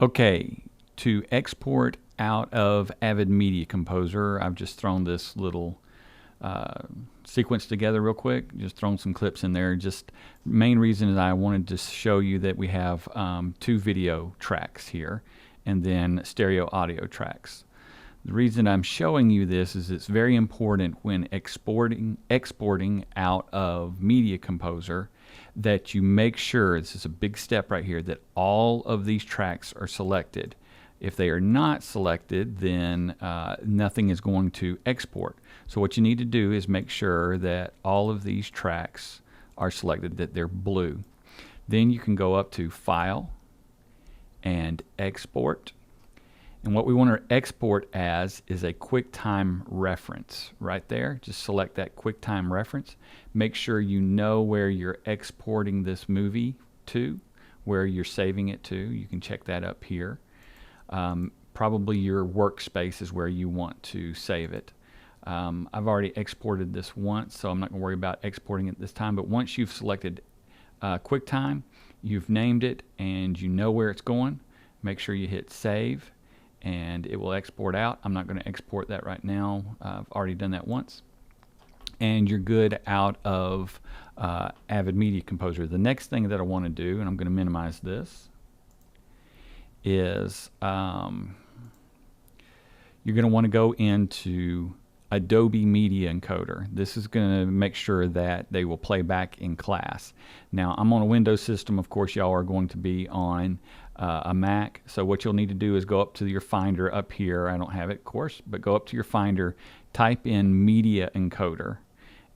Okay, to export out of Avid Media Composer, I've just thrown this little sequence together real quick, just thrown some clips in there. Just main reason is I wanted to show you that we have two video tracks here and then stereo audio tracks. The reason I'm showing you this is it's very important when exporting out of Media Composer that you make sure, this is a big step right here, that all of these tracks are selected. If they are not selected, then nothing is going to export. So what you need to do is make sure that all of these tracks are selected, that they're blue. Then you can go up to File and Export. And what we want to export as is a QuickTime reference right there. Just select that QuickTime reference. Make sure you know where you're exporting this movie to, where you're saving it to. You can check that up here. Probably your workspace is where you want to save it. I've already exported this once, so I'm not going to worry about exporting it this time. But once you've selected QuickTime, you've named it, and you know where it's going, make sure you hit Save, and it will export out. I'm not going to export that right now. I've already done that once. And you're good out of Avid Media Composer. The next thing that I want to do, and I'm going to minimize this, is you're going to want to go into Adobe Media Encoder. This is going to make sure that they will play back in class. Now, I'm on a Windows system. Of course, y'all are going to be on a Mac. So what you'll need to do is go up to your Finder up here. I don't have it, of course, but go up to your Finder, type in Media Encoder,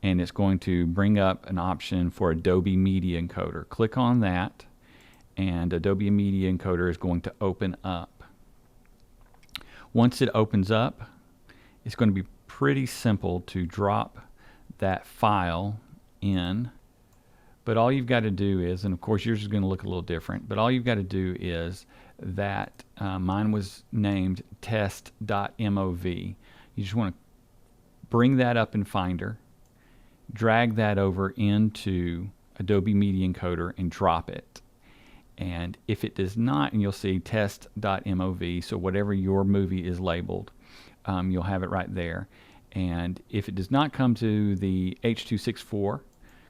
and it's going to bring up an option for Adobe Media Encoder. Click on that, and Adobe Media Encoder is going to open up. Once it opens up, it's going to be pretty simple to drop that file in, but all you've got to do is, and of course yours is going to look a little different, but all you've got to do is that mine was named test.mov. You just want to bring that up in Finder, drag that over into Adobe Media Encoder and drop it. And if it does not, and you'll see test.mov, so whatever your movie is labeled, you'll have it right there. And if it does not come to the H.264,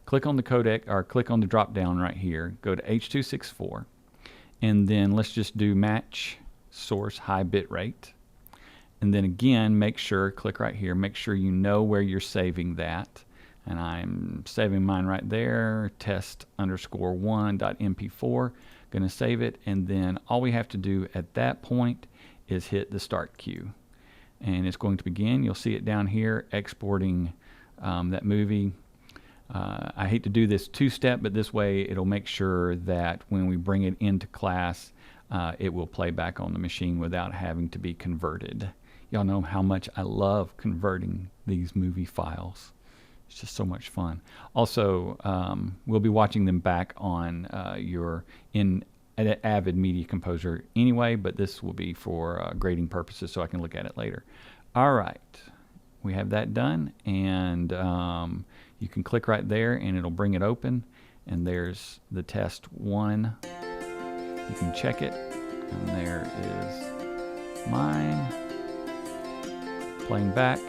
click on the codec, or click on the drop down right here, go to H.264, and then let's just do match source high bit rate. And then again, make sure, click right here, make sure you know where you're saving that. And I'm saving mine right there, test_1.mp4, gonna save it, and then all we have to do at that point is hit the start cue. And it's going to begin. You'll see it down here, exporting that movie. I hate to do this two-step, but this way it'll make sure that when we bring it into class, it will play back on the machine without having to be converted. Y'all know how much I love converting these movie files. It's just so much fun. Also, we'll be watching them back on your Avid Media Composer anyway, but this will be for grading purposes so I can look at it later. All right, we have that done, and you can click right there and it'll bring it open, and there's the test one. You can check it, and there is mine playing back.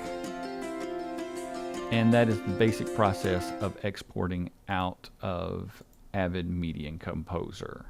And that is the basic process of exporting out of Avid Media Composer.